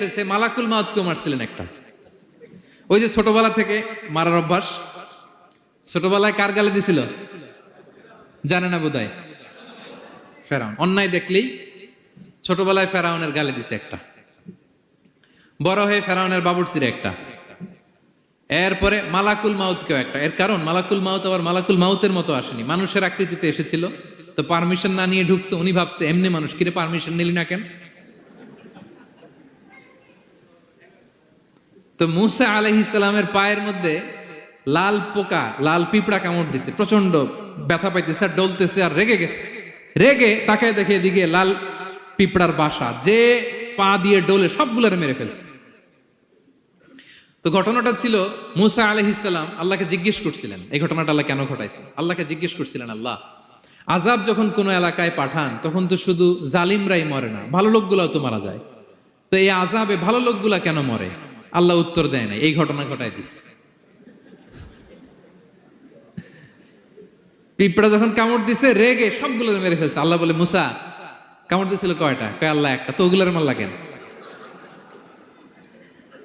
এসেছে মালাকুল মাউতকে মারছিলেন একটা। ওই যে ছোটবেলা থেকে মারার অভ্যাস, ছোটবেলায় কার গালে দিছিল জানে না বোধহয়? ফেরাউন। অন্যায় দেখলেই ছোটবেলায় ফেরাউনের গালে দিছে একটা, বড় হয়ে ফেরাউনের বাবুর্চিরে একটা, এরপরে মালাকুল মাউতকেও একটা। এর কারণ মালাকুল মাউত আবার মালাকুল মাউতের মতো আসেনি, মানুষের আকৃতিতে এসেছিল। তো পারমিশন না নিয়ে ঢুকছে। উনি ভাবছে এমনি মানুষ, কিরে পারমিশন নিলি না কেন? তো মুসা আলাইহিস সালামের পায়ের মধ্যে লাল পোকা, লাল পিঁপড়া কামড় দিছে, প্রচন্ড ব্যথা পাইতেছে আর ডলতেছে আর রেগে গেছে। রেগে তাকায় দেখে এদিকে লাল পিঁপড়ার বাসা, যে পা দিয়ে ডোলে সবগুলোর মেরে ফেলছে। তো ঘটনাটা ছিল মুসা আলাইহিস সালাম আল্লাহকে জিজ্ঞেস করছিলেন, এই ঘটনাটা আল্লাহ কেন ঘটাইছে। আল্লাহকে জিজ্ঞেস করছিলেন, আল্লাহ আযাব যখন কোনো এলাকায় পাঠান তখন তো শুধু জালিমরাই মরে না, ভালো লোকগুলাও তো মারা যায়। তো এই আযাবে ভালো লোকগুলা কেন মরে? আল্লাহ উত্তর দেয় না, এই ঘটনা ঘটায় দিছে। পিঁপড়া যখন কামড় দিছে রেগে সবগুলোর মেরে ফেলছে। আল্লাহ বলে, মুসা কামড় দিছিল কয়টা? কয় আল্লাহ একটা। তো ওগুলোর মারলা কেন?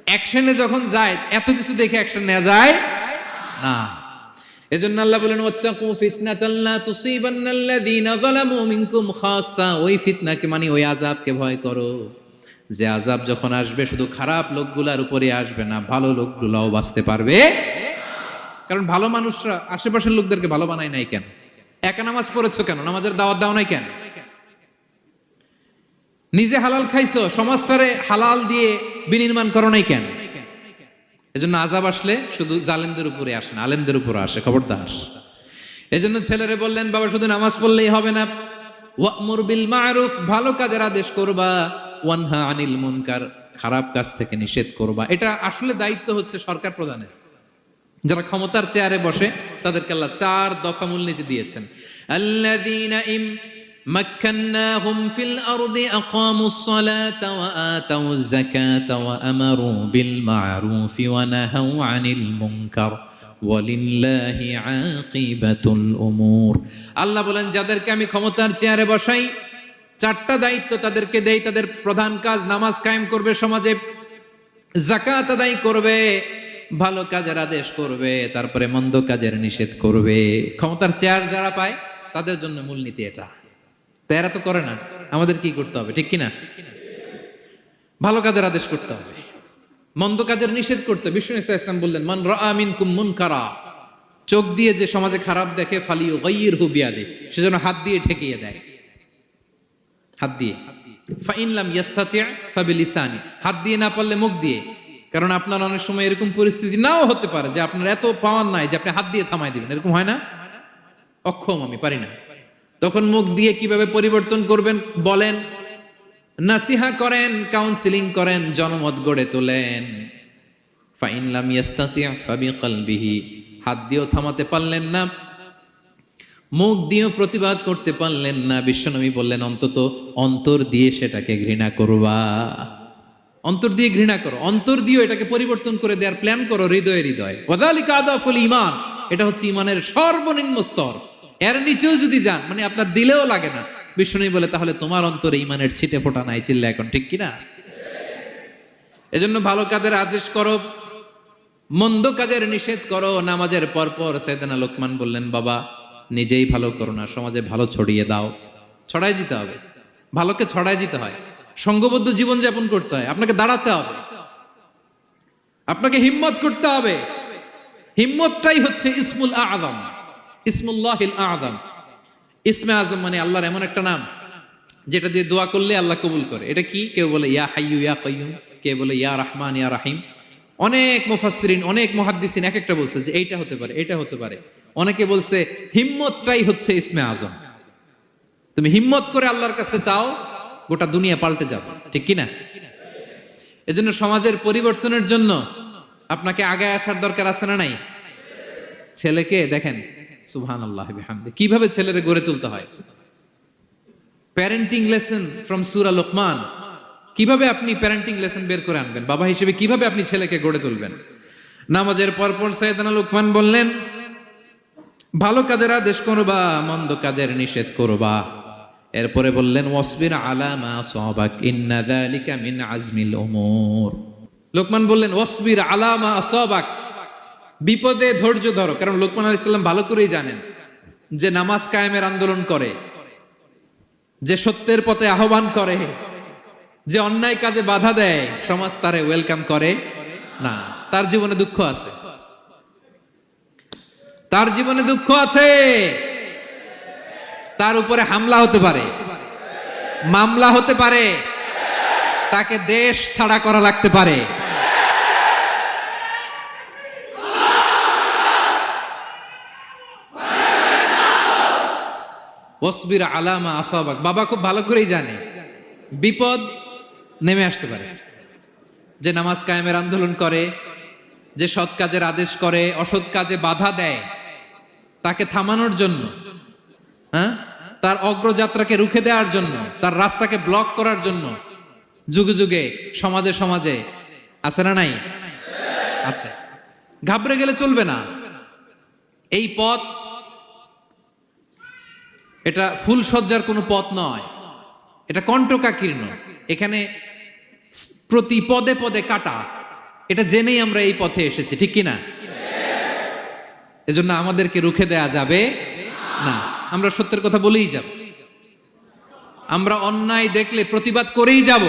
অ্যাকশনে যখন যায় এত কিছু দেখে অ্যাকশন নেওয়া যায় না। এজন্য আল্লাহ বলেন, ওয়াত্তাকু ফিতনাতাল লা তুসিবান্নাল্লাযীনা যালামু মিনকুম খাসসা। ওই ফিতনাকে মানে ওই আযাবকে ভয় করো, যে আযাব যখন আসবে শুধু খারাপ লোকগুলার উপরে আসবে না, ভালো লোকগুলাও বাঁচতে পারবে। কারণ ভালো মানুষরা আশেপাশের লোকদেরকে ভালো বানায় নাই কেন? একা নামাজ পড়েছো কেন? নামাজের দাওয়াত দাও নাই কেন? নিজে হালাল খাইছো, সমাজটারে হালাল দিয়ে বিনির্মাণ করো নাই কেন? এজন্য আযাব আসলে শুধু জালেমদের উপরে আসে না, আলেমদের উপরে আসে। খবরদার। এজন্য ছেলেরে বললেন, বাবা শুধু নামাজ পড়লেই হবে না, ওয়া'মুর বিল মা'রুফ, ভালো কাজের আদেশ করবা, ওয়ানহা আনিল মুনকার, খারাপ কাজ থেকে নিষেধ করবা। এটা আসলে দায়িত্ব হচ্ছে সরকার প্রধানের। যারা ক্ষমতার চেয়ারে বসে তাদেরকে আল্লাহ 4 দফা মূলনীতি দিয়েছেন। আল্লাযীনা ইম মাক্কান্নাহুম ফিল আরদি আকামুস সালাতা ওয়া আতাউয যাকাতা ওয়া আমারু বিল মা'রুফি ওয়া নাহাউ আনিল মুনকার ওয়ালিল্লাহি আকিবাতুল উমুর। আল্লাহ বলেন, যাদেরকে আমি ক্ষমতার চেয়ারে বসাই 4টা দায়িত্ব তাদেরকে দেই। তাদের প্রধান কাজ নামাজ কায়েম করবে, সমাজে যাকাত আদায় করবে, ভালো কাজের আদেশ করবে, তারপরে মন্দ কাজের নিষেধ করবে। ক্ষমতার চেয়ার যারা পায় তাদের জন্য মূলনীতি এটা। তো এরা তো করে না, আমাদের কি করতে হবে? ঠিক কিনা? ভালো কাজের আদেশ করতে হবে, মন্দ কাজের নিষেধ করতে। বিষ্ণু ইসলাম বললেন, মান রাআ মিনকুম মুনকারা, চোখ দিয়ে যে সমাজে খারাপ দেখে, ফালিয়ুগাইয়িরহু বিয়াদি, সেজন্য হাত দিয়ে ঠেকিয়ে দেয়। হাত দিয়ে। ফাইন লাম ইয়াস্তাতি' ফাবিলিসানি, হাত দিয়ে না পারলে মুখ দিয়ে। কারণ আপনার অনেক সময় এরকম পরিস্থিতি নাও হতে পারে যে আপনার এত পাওয়ার নাই যে আপনি হাত দিয়ে থামাই দিবেন, এরকম হয় না? অক্ষম, আমি পারি না। তখন মুখ দিয়ে কিভাবে পরিবর্তন করবেন বলেন, নাসিহা করেন, কাউন্সিলিং করেন, জনমত গড়ে তোলেন। ফাইন লাম ইয়াস্তাতি' ফাবিকলবিহি, হাত দিয়েও থামাতে পারলেন না, মুখ দিয়েও প্রতিবাদ করতে পারলেন না, বিশ্বনবী বললেন অন্তত অন্তর দিয়ে সেটাকে ঘৃণা করবা। অন্তর দিয়ে ঘৃণা করো, অন্তর দিয়ে এটাকে পরিবর্তন করে দেওয়ার প্ল্যান করো, হৃদয়ে হৃদয়। ওয়াযালিকা আদাফুল ঈমান, এটা হচ্ছে ঈমানের সর্বনিম্ন স্তর। এর নিচেও যদি যান, মানে আপনার দিলেও লাগে না, বিষ্ণু বলে তাহলে তোমার অন্তরে ঈমানের ছিটে ফোঁটা নাই। চিল্লা এখন ঠিক কিনা? এজন্য ভালো কাজের আদেশ করো, মন্দ কাজের নিষেধ করো। নামাজের পরপর সাইয়েদনা লোকমান বললেন, বাবা নিজেই ভালো করো না, সমাজে ভালো ছড়িয়ে দাও। ছড়াই দিতে হবে, ভালোকে ছড়াই দিতে হয়। সংঘবদ্ধ জীবন যাপন করতে হয়, আপনাকে দাঁড়াতে হবে, আপনাকে হিম্মত করতে হবে। হিম্মতটাই হচ্ছে ইসমুল আযম, ইসমুল্লাহিল আযম। ইসমে আযম মানে আল্লাহর এমন একটা নাম যেটা দিয়ে দোয়া করলে আল্লাহ কবুল করে। এটা কি? কেউ বলে ইয়া হাইয়ু ইয়া কাইয়ুম, কেউ বলে ইয়া রহমান ইয়া রাহিম। অনেক মুফাসসিরিন, অনেক মুহাদ্দিসিন এক একটা বলছে যে এইটা হতে পারে, এটা হতে পারে। অনেকে বলছে হিম্মতটাই হচ্ছে ইসমে আযম। তুমি হিম্মত করে আল্লাহর কাছে চাও, গোটা দুনিয়া পাল্টে যাবে। ঠিক কিনা? এজন্য সমাজের পরিবর্তনের জন্য আপনাকে আগায় আসার দরকার আছে না নাই? ছেলেকে দেখেন, সুবহানাল্লাহ বিহামদি, কিভাবে ছেলেরে গড়ে তুলতে হয়। প্যারেন্টিং লেসন ফ্রম সূরা লোকমান। কিভাবে আপনি প্যারেন্টিং লেসন বের করে আনবেন বাবা হিসেবে, কিভাবে আপনি ছেলেকে গড়ে তুলবেন। নামাজের পরপর সাইয়েদনা লোকমান বললেন, ভালো কাজের আদেশ করবা, মন্দ কাজের নিষেধ করবা। এরপরে বললেন ওয়াসবির আলা মা আসাবাক ইন্না যালিকা মিন আজমিল উমুর। লোকমান বললেন ওয়াসবির আলা মা আসাবাক, বিপদে ধৈর্য ধরো। কারণ লোকমান আলাইহিস সালাম ভালো করেই জানেন যে নামাজ কায়েমের আন্দোলন করে, যে সত্যের পথে আহ্বান করে, যে অন্যায় কাজে বাধা দেয়, সমাজ তারে ওয়েলকাম করে না। তার জীবনে দুঃখ আছে, তার জীবনে দুঃখ আছে, তার উপরে হামলা হতে পারে, মামলা হতে পারে, তাকে দেশ ছাড়া করা লাগতে পারে। ওয়াসবির আলা মা আসাবাক, বাবা খুব ভালো করেই জানে বিপদ নেমে আসতে পারে। যে নামাজ কায়েমের আন্দোলন করে, যে সৎ কাজের আদেশ করে, অসৎ কাজে বাধা দেয়, তাকে থামানোর জন্য, তার অগ্রযাত্রাকে রুখে দেওয়ার জন্য, তার রাস্তাকে ব্লক করার জন্য যুগে যুগে সমাজে সমাজে আছে না নাই? আছে। ঘাবড়ে গেলে চলবে না। এই পথ এটা ফুল সজ্জার কোনো পথ নয়, এটা কণ্টকাকীর্ণ। এখানে প্রতি পদে পদে কাটা, এটা জেনেই আমরা এই পথে এসেছি, ঠিক কিনা? এজন্য আমাদেরকে রুখে দেয়া যাবে না। আমরা সত্যের কথা বলেই যাব, আমরা অন্যায় দেখলে প্রতিবাদ করেই যাব।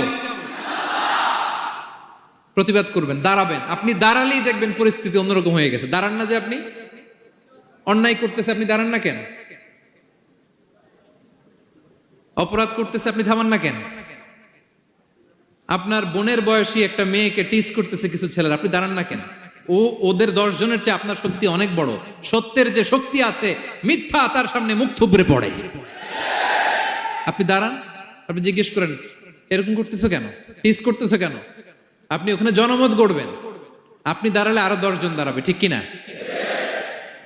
প্রতিবাদ করবেন, দাঁড়াবেন। আপনি দাঁড়ালেই দেখবেন পরিস্থিতি অন্যরকম হয়ে গেছে। দাঁড়ান না যে আপনি অন্যায় করতেছে, আপনি দাঁড়ান না কেন? অপরাধ করতেছে, আপনি থামান না কেন? আপনার বোনের বয়সী একটা মেয়েকে টিস করতেছে কিছু ছেলেরা, আপনি দাঁড়ান না কেন? ওদের 10 জনের চেয়ে আপনার শক্তি অনেক বড়। সত্যের যে শক্তি আছে, মিথ্যা তার সামনে মুখ থুবড়ে পড়ে। আপনি দাঁড়ান, আপনি জিজ্ঞেস করেন এরকম করতেছো কেন, টিস করতেছো কেন? আপনি ওখানে জনমত গড়বেন। আপনি দাঁড়ালে আরো 10 জন দাঁড়াবে, ঠিক কিনা?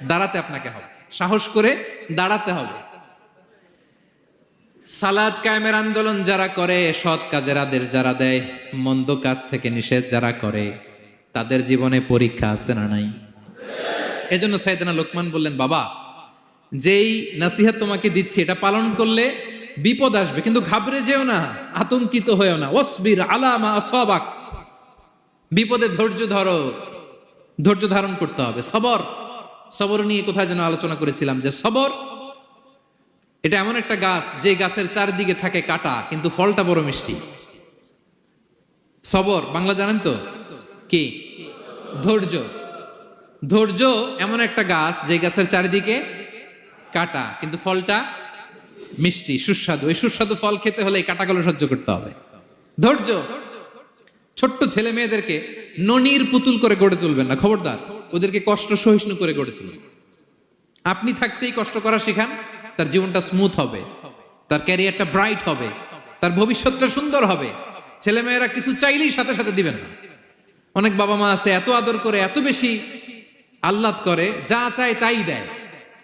দাঁড়াতে আপনাকে হবে, সাহস করে দাঁড়াতে হবে। সালাত কায়েমের আন্দোলন যারা করে, সৎ কাজের আদেশ যারা দেয়, মন্দ কাজ থেকে নিষেধ যারা করে, তাদের জীবনে পরীক্ষা আছে না নাই? এজন্য সাইয়েদনা লোকমান বললেন, বাবা যেই নাসিহত তোমাকে দিচ্ছি এটা পালন করলে বিপদ আসবে, কিন্তু ঘাবড়ে যেও না, আতঙ্কিত হয়েও না। ওয়াসবির আলা মা আসাবাক, বিপদে ধৈর্য ধরো, ধৈর্য ধারণ করতে হবে। সবর, সবর নিয়ে কোথায় যেন আলোচনা করেছিলাম যে সবর এটা এমন একটা গাছ যে গাছের চারদিকে থাকে কাটা, কিন্তু ফলটা বড় মিষ্টি। সবর বাংলা জানেন তো কি? ধৈর্য। ধৈর্য এমন একটা গাছ যে গাছের চারিদিকে কাটা, কিন্তু ফলটা মিষ্টি, সুস্বাদু। এই সুস্বাদু ফল খেতে হলে এই কাটাগুলো সহ্য করতে হবে। ধৈর্য। ছোট্ট ছেলে মেয়েদেরকে ননির পুতুল করে গড়ে তুলবেন না, খবরদার। ওদেরকে কষ্ট সহিষ্ণু করে গড়ে তুলবেন। আপনি থাকতেই কষ্ট করা শিখান, তার জীবনটা স্মুথ হবে, তার ক্যারিয়ারটা ব্রাইট হবে, তার ভবিষ্যৎটা সুন্দর হবে। ছেলেমেয়েরা কিছু চাইলেই সাথে সাথে দিবেন না। অনেক বাবা মা আছে এত আদর করে, এত বেশি আহ্লাদ করে, যা চায় তাই দেয়,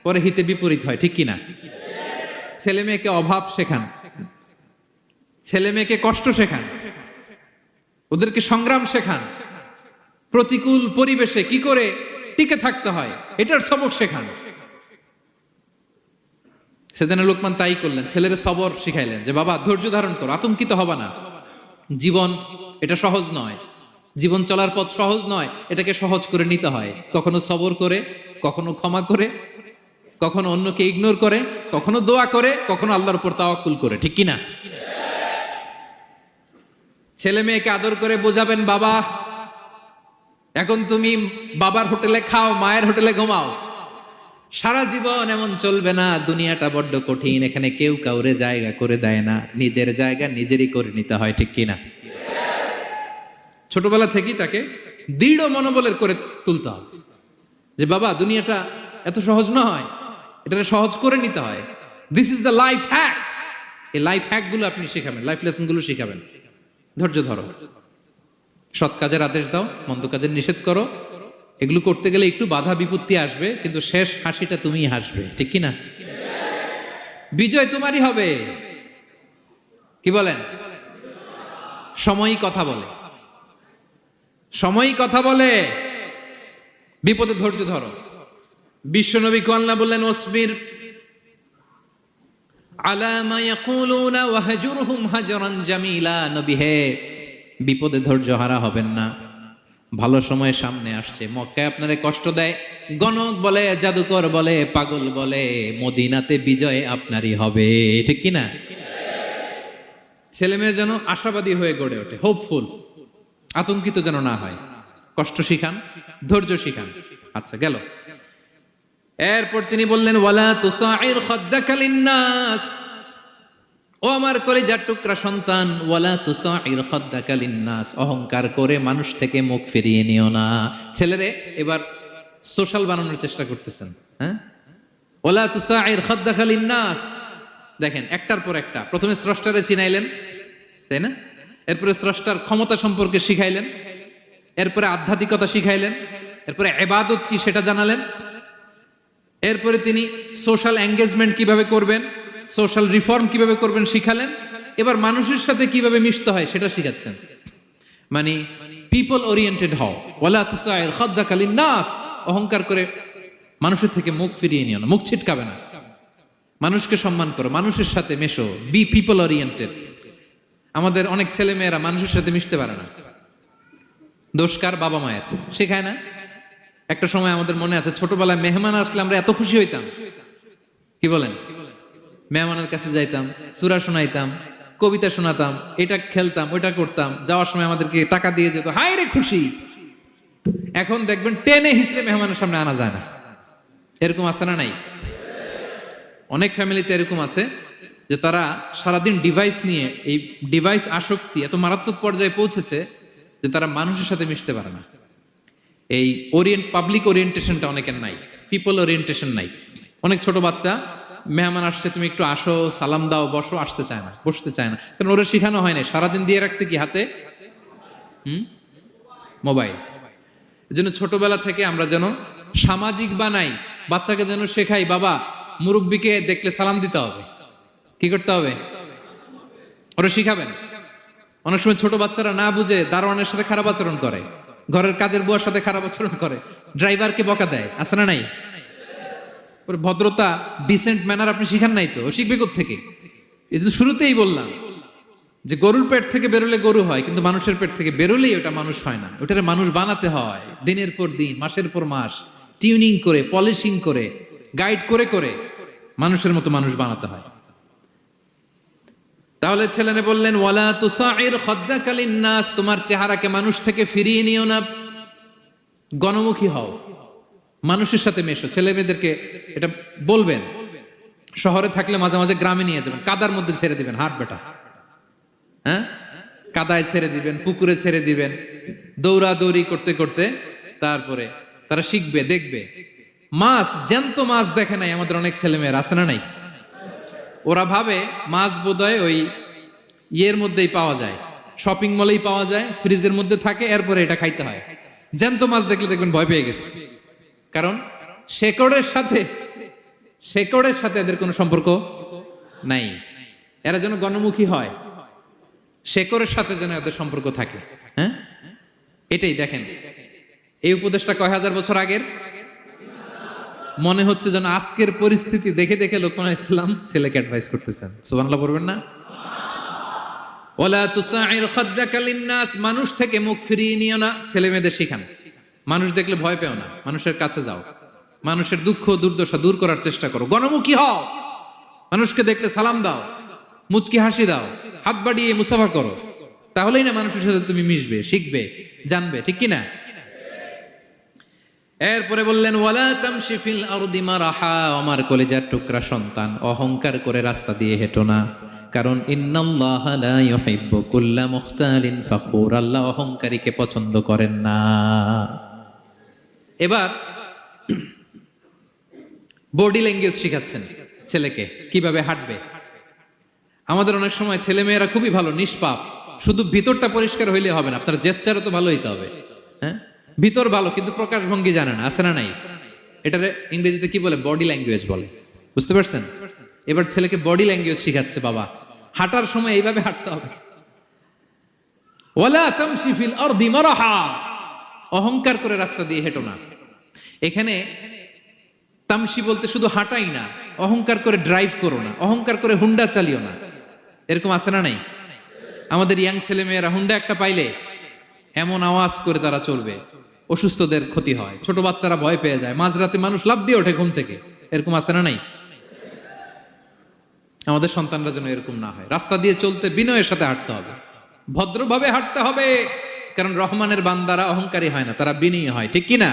পরে হিতে বিপরীত হয়, ঠিক কিনা? ছেলে মেয়েকে অভাব শেখান, ছেলে মেয়েকে কষ্ট শেখান, ওদেরকে সংগ্রাম শেখান, প্রতিকূল পরিবেশে কি করে টিকে থাকতে হয় এটার সবক শেখান। সেদিন লোকমান তাই করলেন, ছেলের সবর শিখাইলেন যে বাবা ধৈর্য ধারণ করো, আতঙ্কিত হবা না। জীবন এটা সহজ নয়, জীবন চলার পথ সহজ নয়, এটাকে সহজ করে নিতে হয়। কখনো সবর করে, কখনো ক্ষমা করে, কখনো অন্যকে ইগনোর করে, কখনো দোয়া করে, কখনো আল্লাহর উপর তাওয়াক্কুল করে, ঠিক কিনা? ছেলে মেয়েকে আদর করে বোঝাবেন, বাবা এখন তুমি বাবার হোটেলে খাও, মায়ের হোটেলে ঘুমাও। সারা জীবন এমন চলবে না, দুনিয়াটা বড্ড কঠিন, এখানে কেউ কাউরে জায়গা করে দেয় না, নিজের জায়গা নিজেরই করে নিতে হয়, ঠিক কিনা? ছোটবেলা থেকেই তাকে দৃঢ় মনোবলের করে তুলতে হবে যে বাবা দুনিয়াটা এত সহজ নয়, এটা সহজ করে নিতে হয়। This is the life hacks. এই লাইফ হ্যাক গুলো আপনি শিখাবেন, লাইফ লেসন গুলো শিখাবেন। ধৈর্য ধরো, সৎ কাজের আদেশ দাও, মন্দ কাজের নিষেধ করো। এগুলো করতে গেলে একটু বাধা বিপত্তি আসবে, কিন্তু শেষ হাসিটা তুমিই হাসবে, ঠিক কিনা? বিজয় তোমারই হবে। কি বলেন? সময়ই কথা বলে, সময়ই কথা বলে। বিপদে ধৈর্য ধরো। বিশ্বনবী আল্লাহ বললেন ওসবির আলা মা ইয়াকুলুনা ওয়াহজুরহুম হাজরান জামিলা। নবী হে, বিপদে ধৈর্য হারা হবেন না, ভালো সময় সামনে আসছে। মক্কায় আপনারে কষ্ট দেয়, গণক বলে, জাদুকর বলে, পাগল বলে, মদিনাতে বিজয় আপনারই হবে। ঠিক কি না? ছেলে মেয়ে যেন আশাবাদী হয়ে গড়ে ওঠে, হোপফুল, আতঙ্কিত যেন না হয়। কষ্ট শিখান, ধৈর্য শিখান। আচ্ছা, গেল। এরপর তিনি বললেন, ওয়ালা তুসাইর খাদ্দাকা লিন্নাস। ও আমার কলিজার টুকরা সন্তান, ওয়ালা তুসাইর খাদ্দাকা লিন্নাস, অহংকার করে মানুষ থেকে মুখ ফিরিয়ে নিও না। ছেলেরে এবার সোশ্যাল বানানোর চেষ্টা করতেছেন। হ্যাঁ, ওয়ালা তুসাইর খাদ্দাকা লিন্নাস। দেখেন, একটার পর একটা। প্রথমে স্রষ্টারে চিনাইলেন, তাই না? এরপরে স্রষ্টার ক্ষমতা সম্পর্কে শিখাইলেন, এরপরে আধ্যাত্মিকতা শিখাইলেন, এরপরে ইবাদত কি সেটা জানালেন, এরপরে তিনি সোশ্যাল এঙ্গেজমেন্ট কিভাবে করবেন, সোশ্যাল রিফর্ম কিভাবে করবেন শিখালেন। এবার মানুষের সাথে কিভাবে মিশতে হয় সেটা শিখাচ্ছেন। মানে পিপল ওরিয়েন্টেড হও। ওয়ালা তুসাইর খাদ্দাকা লিন্নাস, অহংকার করে মানুষের থেকে মুখ ফিরিয়ে নিও না, মুখ ছিটকাবে না। মানুষকে সম্মান করো, মানুষের সাথে মেশো, বি পিপল ওরিয়েন্টেড। আমাদের অনেক ছেলে মেয়েরা মানুষের সাথে মিশতে পারে না। দোষ কার? বাবা মায়ের, শেখায় না। একটা সময় আমাদের মনে আছে, ছোটবেলায় মেহমান আসলে আমরা এত খুশি হইতাম, কি বলেন? মেহমানের কাছে যাইতাম, সূরা শোনাইতাম, কবিতা শোনাতাম, এটা খেলতাম, ওইটা করতাম। যাওয়ার সময় আমাদেরকে টাকা দিয়ে যেত, হায় রে খুশি। এখন দেখবেন টেনে হিসেবে মেহমানের সামনে আনা যায় না। এরকম আছে না নাই? অনেক ফ্যামিলিতে এরকম আছে যে তারা সারাদিন ডিভাইস নিয়ে, এই ডিভাইস আসক্তি এত মারাত্মক পর্যায়ে পৌঁছেছে যে তারা মানুষের সাথে মিশতে পারে না। এই পাবলিক ওরিয়েন্টেশনটা অনেকের নাই, পিপল ওরিয়েন্টেশন নাই। অনেক ছোট বাচ্চা, মেহমান আসছে, তুমি একটু আসো, সালাম দাও, বসো, আসতে চায় না, বসতে চায় না। কারণ ওরা শিখানো হয় না। সারাদিন দিয়ে রাখছে কি হাতে? মোবাইল। এই জন্য ছোটবেলা থেকে আমরা যেন সামাজিক বানাই, বাচ্চাকে যেন শেখাই, বাবা মুরব্বীকে দেখলে সালাম দিতে হবে। কি করতে হবে? ওরা শিখাবেন। অনেক সময় ছোট বাচ্চারা না বুঝে দারোয়ানের সাথে খারাপ আচরণ করে, ঘরের কাজের বুয়ার সাথে খারাপ আচরণ করে, ড্রাইভারকে বকা দেয়, আছে না নাই? ভদ্রতা, ডিসেন্ট ম্যানার আপনি শিখান নাই, তো শিখবে কোত্থেকে? এই জন্য শুরুতেই বললাম যে গরুর পেট থেকে বেরোলে গরু হয়, কিন্তু মানুষের পেট থেকে বেরোলেই ওটা মানুষ হয় না। ওটারে মানুষ বানাতে হয় দিনের পর দিন, মাসের পর মাস, টিউনিং করে, পলিশিং করে, গাইড করে করে মানুষের মতো মানুষ বানাতে হয়। তাহলে ছেলেনে বললেন, ওয়ালা তুসাইর খাদ্দাকা লিন্নাস, তোমার চেহারাকে মানুষ থেকে ফিরিয়ে নিও না, গণমুখী হও, মানুষের সাথে মেশো। ছেলে মেয়েদেরকে এটা বলবেন। শহরে থাকলে মাঝে মাঝে গ্রামে নিয়ে যাবেন, কাদার মধ্যে ছেড়ে দিবেন, হাট বেটা, হ্যাঁ, কাদায় ছেড়ে দিবেন, পুকুরে ছেড়ে দিবেন, দৌড়াদৌড়ি করতে করতে তারপরে তারা শিখবে, দেখবে। মাছ, জ্যান্ত মাছ দেখে নাই আমাদের অনেক ছেলে মেয়েরা, আছে না নাই? ওরা ভাবে মাছ বোধহয় ওই ইয়ের মধ্যেই পাওয়া যায়, শপিং মলেই পাওয়া যায়, ফ্রিজের মধ্যে থাকে, এরপরে এটা খাইতে হয়। জ্যান্ত মাছ দেখলে দেখবেন ভয় পেয়ে গেছে। কারণ শেকড়ের সাথে এদের কোনো সম্পর্ক নাই। এরা যেন গণমুখী হয়, শেকড়ের সাথে যেন এদের সম্পর্ক থাকে। হ্যাঁ, এটাই দেখেন। এই উপদেশটা কয় হাজার বছর আগের? মনে হচ্ছে যেন আজকের পরিস্থিতি দেখে দেখে লোকমান ইসলাম ছেলেকে অ্যাডভাইস করতেছেন। সুবহানাল্লাহ পড়বেন না? ওয়ালা তুসাইর খাদ্দাকা লিন্নাস, মানুষ থেকে মুখ ফিরিয়ে নিও না। ছেলে মেয়েদের শিখান, মানুষ দেখলে ভয় পেও না, মানুষের কাছে যাও, মানুষের দুঃখ দুর্দশা দূর করার চেষ্টা করো, গণমুখী হও, মানুষকে দেখলে সালাম দাও, মুচকি হাসি দাও, হাত বাড়িয়ে মুসাফা করো। তাহলেই না মানুষের সাথে তুমি মিশবে, শিখবে, জানবে। ঠিক কি না? এরপরে বললেন, ওয়ালা তামশি ফিল আরদি মারাহা, আমার কলিজার টুকরা সন্তান, অহংকার করে রাস্তা দিয়ে হেঁটো না। কারণ ইন্নাল্লাহা লা ইউহিব্বু কুল্লা মুখতালিন ফখুর, আল্লাহ অহংকারীকে পছন্দ করেন না। এবার বডি ল্যাঙ্গুয়েজ শিখাচ্ছেন ছেলেকে, কিভাবে হাঁটবে। আমাদের অনেক সময় ছেলে মেয়েরা খুবই ভালো, নিষ্পাপ, শুধু ভিতরটা পরিষ্কার হইলে হবে না, আপনার জেস্টারও তো ভালো হইতে হবে। হ্যাঁ, ভিতর ভালো কিন্তু প্রকাশভঙ্গি জানে না, আছে না নাই? এটারে ইংরেজিতে কি বলে? বডি ল্যাঙ্গুয়েজ বলে। বুঝতে পারছেন? এবার ছেলেকে বডি ল্যাঙ্গুয়েজ শিখাচ্ছে বাবা। হাঁটার সময় এইভাবে হাঁটতে হবে। ওয়ালা তামশি ফিল আরদি মারাহা, অহংকার করে রাস্তা দিয়ে হেঁটো না। এখানে তামসি বলতে শুধু হাঁটাই না, অহংকার করে ড্রাইভ করো না, অহংকার করে হুন্ডা চালিও না। এরকম আছে না নাই? আমাদের ইয়াং ছেলে মেয়েরা হুন্ডা একটা পাইলে এমন আওয়াজ করে তারা চলবে, অসুস্থদের ক্ষতি হয়, ছোট বাচ্চারা ভয় পেয়ে যায়, মাঝরাতে মানুষ লাফ দিয়ে ওঠে ঘুম থেকে। এরকম আছে না নাই? আমাদের সন্তানরা যেন এরকম না হয়। রাস্তা দিয়ে চলতে বিনয়ের সাথে হাঁটতে হবে, ভদ্রভাবে হাঁটতে হবে, কারণ রহমানের বান্দারা অহংকারী হয় না, তারা বিনয়ী হয়, ঠিক কিনা?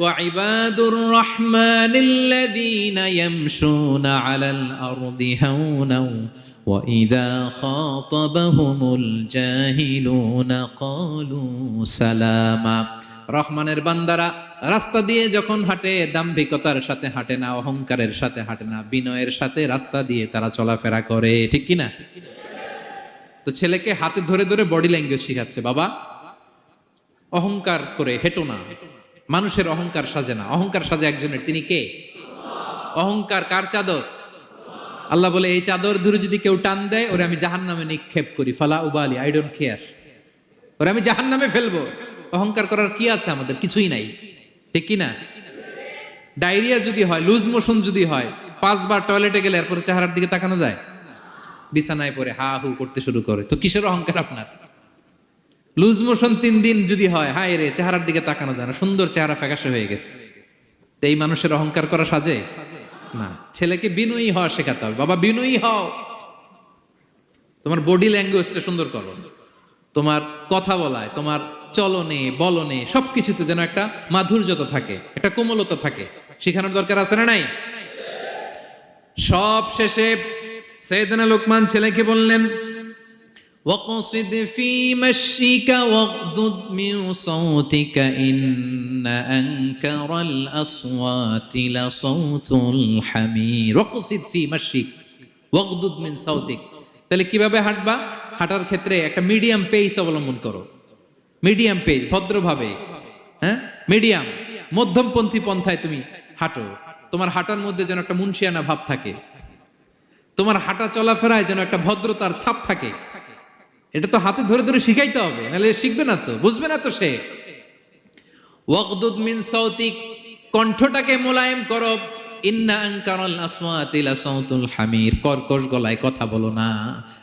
وعباد الرحمن الذين يمشون على الأرض هونا وإذا خاطبهم الجاهلون قالوا سلاما। রহমানের বান্দারা রাস্তা দিয়ে যখন হাঁটে দাম্ভিকতার সাথে হাঁটে না, অহংকারের সাথে হাঁটে না, বিনয়ের সাথে রাস্তা দিয়ে তারা চলাফেরা করে, ঠিক কিনা? তো ছেলেকে হাতে ধরে ধরে বডি ল্যাঙ্গুয়েজ শিখাচ্ছে, বাবা অহংকার করে হেঁটো না, মানুষের অহংকার সাজে না, অহংকার সাজে একজনের, তিনি কে? অহংকার কার চাদর? আল্লাহ বলে এই চাদর ধরে যদি কেউ টান দেয় ওরে আমি জাহান্নামে নিক্ষেপ করি, ফালা উবালি, আই ডোন্ট কেয়ার, ওরে আমি জাহান্নামে ফেলবো। অহংকার করার কি আছে আমাদের? কিছুই নাই, ঠিক কিনা? ডায়রিয়া যদি হয়, লুজ মোশন যদি হয়, 5 বার টয়লেটে গেলে এরপরে চেহারার দিকে তাকানো যায়? বিছানায় পড়ে হা হু করতে শুরু করে, তো কিসের অহংকার আপনার? লুজ মোশন 3 দিন যদি হয়, হায় রে চেহারার দিকে তাকানো যায় না, সুন্দর চেহারা ফ্যাকাশে হয়ে গেছে, তো এই মানুষের অহংকার করা সাজে না। ছেলেকে বিনয়ী হওয়া শেখাতে হবে, বাবা বিনয়ী হও, তোমার বডি ল্যাঙ্গুয়েজটা সুন্দর করো, তোমার কথা বলায়, তোমার চলনে বলনে সবকিছুতে যেন একটা মাধুর্যতা থাকে, একটা কোমলতা থাকে, শেখানোর দরকার আছে না নাই? সব শেষে সাইয়েদনা লোকমান ছেলেকে বললেন, وَاقْصِدْ فِي مَشْيِكَ وَاغْضُضْ مِنْ صَوْتِكَ إِنَّ أَنكَرَ الْأَصْوَاتِ لَصَوْتُ الْحَمِيرِ وَاقْصِدْ فِي مَشْيِكَ وَاغْضُضْ مِنْ صَوْتِكَ। তাহলে কিভাবে হাঁটবা? হাঁটার ক্ষেত্রে একটা মিডিয়াম পেস অবলম্বন করো, মিডিয়াম পেস, ভদ্রভাবে, হ্যাঁ মিডিয়াম মধ্যমপন্থী পন্থায় তুমি হাঁটো। তোমার হাঁটার মধ্যে যেন একটা মুনশিয়ানা ভাব থাকে, তোমার হাঁটা চলাফেরায় যেন একটা ভদ্রতার ছাপ থাকে। এটা তো হাতে ধরে ধরে শিখাইতে হবে, নাহলে শিখবে না তো, বুঝবে না তো সে। ওয়াগদুদ মিন সাউতিক, কণ্ঠটাকে মোলায়েম করো। ইন্না আনকারাল আসওয়াতি লাসাউতুল হামির, কর্কশ গলায় কথা বলো না।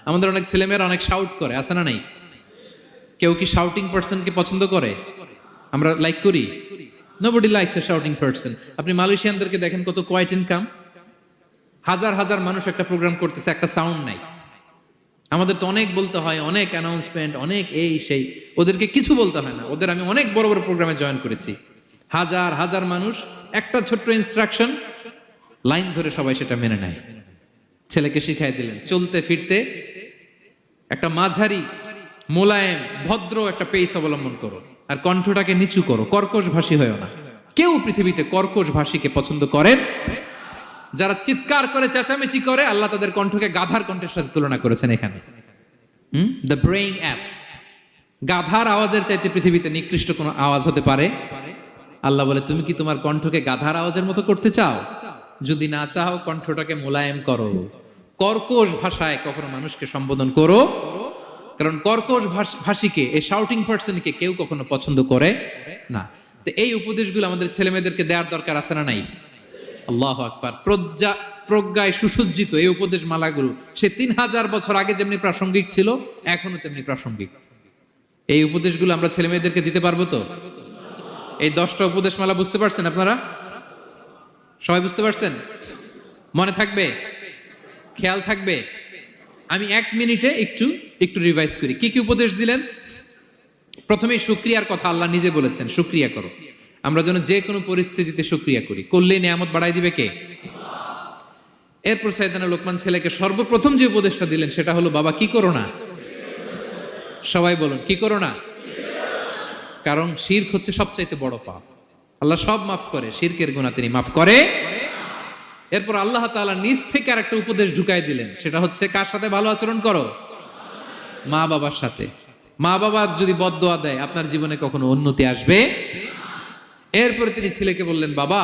আমাদের অনেক ছেলেমেয়েরা অনেক শাউট করে, আছে না নাই? কেউ কি শাউটিং পারসনকে পছন্দ করে? আমরা লাইক করি? Nobody likes a shouting person. আপনি মালয়েশিয়ানদেরকে দেখেন কত কোয়াইট এন্ড কাম, হাজার হাজার মানুষ একটা প্রোগ্রাম করতেছে, একটা সাউন্ড নাই। আমাদের তো অনেক বলতে হয়, অনেক অ্যানাউন্সমেন্ট, অনেক এই সেই, ওদেরকে কিছু বলতে হয় না। ওদের আমি অনেক বড় বড় প্রোগ্রামে জয়েন করেছি, হাজার হাজার মানুষ, একটা ছোট্ট ইনস্ট্রাকশন, লাইন ধরে সবাই সেটা মেনে নেয়। ছেলেকে শিখাই দিলেন চলতে ফিরতে একটা মাঝারি মোলায়েম ভদ্র একটা পেস অবলম্বন করো, আর কণ্ঠটাকে নিচু করো, কর্কশ ভাষী হয়েও না। কেউ পৃথিবীতে কর্কশ ভাষীকে পছন্দ করেন? যারা চিৎকার করে চেঁচামেচি করে, আল্লাহ তাদের কণ্ঠকে গাধার কণ্ঠের সাথে তুলনা করেছেন এখানে। দ্য ব্রেইং অ্যাস, গাধার আওয়াজের চাইতে পৃথিবীতে নিকৃষ্ট কোন আওয়াজ হতে পারে? আল্লাহ বলে তুমি কি তোমার কণ্ঠকে গাধার আওয়াজের মতো করতে চাও? যদি না চাও, কণ্ঠটাকে মোলায়েম করো, কর্কশ ভাষায় কখনো মানুষকে সম্বোধন করো, কারণ কর্কশ ভাষীকে, এই শাউটিং পারসনকে কেউ কখনো পছন্দ করে না। তো এই উপদেশগুলো আমাদের ছেলে মেয়েদেরকে দেওয়ার দরকার আছে না নাই? আল্লাহু আকবার। প্রজ্ঞায় সুসজ্জিত এই উপদেশ মালাগুলো সে 3000 বছর আগে যেমনি প্রাসঙ্গিক ছিল, এখনো তেমনি প্রাসঙ্গিক। এই উপদেশগুলো আমরা ছেলে মেয়েদেরকে দিতে পারবো তো? এই 10টা উপদেশ মালা বুঝতে পারছেন আপনারা? সবাই বুঝতে পারছেন? মনে থাকবে? খেয়াল থাকবে? আমি 1 মিনিটে একটু রিভাইজ করি। কি কি উপদেশ দিলেন? প্রথমেই শুকরিয়ার কথা আল্লাহ নিজে বলেছেন, শুকরিয়া করো। আমরা যেন যে কোনো পরিস্থিতিতে শুকরিয়া করি, করলে নিয়ামত বাড়াই দিবে কে? এরপর সাইয়েদনা লোকমান ছেলেকে সর্বপ্রথম যে উপদেশটা দিলেন সেটা হলো, বাবা কি করো না? সবাই বলুন, কি করো না? কারণ শিরক হচ্ছে সবচাইতে বড় পাপ। আল্লাহ সব মাফ করে, শিরকের গুনাহ তিনি মাফ করে। এরপর আল্লাহ তাআলা নিজ থেকে আরেকটা উপদেশ ঢুকাই দিলেন, সেটা হচ্ছে কার সাথে ভালো আচরণ করো? মা বাবার সাথে। মা বাবা যদি বদদোয়া দেয়, আপনার জীবনে কখনো উন্নতি আসবে? এরপরে তিনি ছেলেকে বললেন, বাবা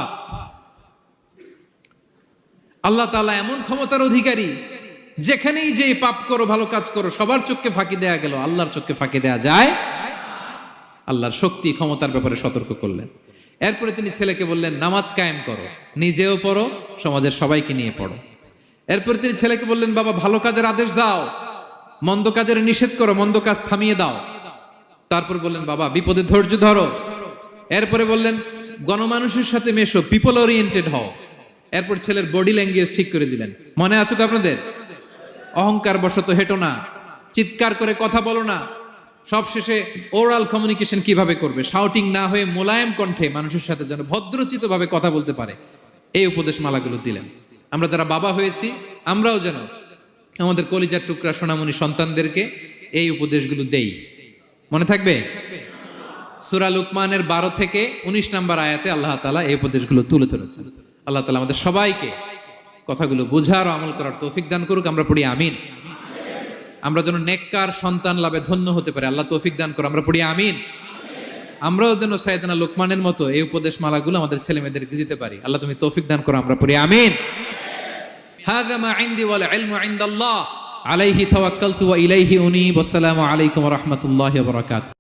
আল্লাহ তাআলা এমন ক্ষমতার অধিকারী, যেখানেই যে পাপ করো, ভালো কাজ করো, সবার চোখে ফাঁকি দেয়া গেল, আল্লাহর চোখে ফাঁকি দেয়া যায়? আল্লাহর শক্তি ক্ষমতার ব্যাপারে সতর্ক করলেন। এরপরে তিনি ছেলেকে বললেন নামাজ কায়েম করো, নিজেও পড়ো, সমাজের সবাইকে নিয়ে পড়ো। এরপরে তিনি ছেলেকে বললেন বাবা ভালো কাজের আদেশ দাও, মন্দ কাজের নিষেধ করো, মন্দ কাজ থামিয়ে দাও। তারপর বললেন বাবা বিপদে ধৈর্য ধরো। এরপরে বললেন গণমানুষের সাথে মেশো, পিপল ওরিয়েন্টেড হও। এরপর ছেলের বডি ল্যাঙ্গুয়েজ ঠিক করে দিলেন। মনে আছে তো আপনাদের? অহংকার বশত হেঁটো না, চিৎকার করে কথা বলো না। সবশেষে ওরাল কমিউনিকেশন কিভাবে করবে, শাউটিং না হয়ে মোলায়েম কণ্ঠে মানুষের সাথে যেন ভদ্রচিত ভাবে কথা বলতে পারে, এই উপদেশ মালাগুলো দিলেন। আমরা যারা বাবা হয়েছি আমরাও যেন আমাদের কলিজার টুকরা সোনামণি সন্তানদেরকে এই উপদেশগুলো দেই। মনে থাকবে? সূরা লুকমানের 12 থেকে 19 নম্বর আয়াতে আল্লাহ তাআলা এই উপদেশগুলো তুলে ধরেছেন। আল্লাহ তাআলা আমাদের সবাইকে কথাগুলো বোঝার ও আমল করার তৌফিক দান করুক। আমরা পড়ি আমিন। আমরা যেন নেককার সন্তান লাভে ধন্য হতে পারি, আল্লাহ তৌফিক দান করো। আমরা পড়ি আমিন। আমরাও যেন সাইয়েদনা লোকমানের মতো এই উপদেশ মালাগুলো আমাদের ছেলে মেয়েদেরকে দিতে পারি, আল্লাহ তুমি তৌফিক দান করো। আমরা পড়ি আমিন। হাযা মা ইনদি ওয়াল ইলমু ইনদাল্লাহ আলাইহি তাওয়াক্কালতু ওয়া ইলাইহি উনীব। আসসালামু আলাইকুম ওয়া রাহমাতুল্লাহি ওয়া বারাকাতুহু।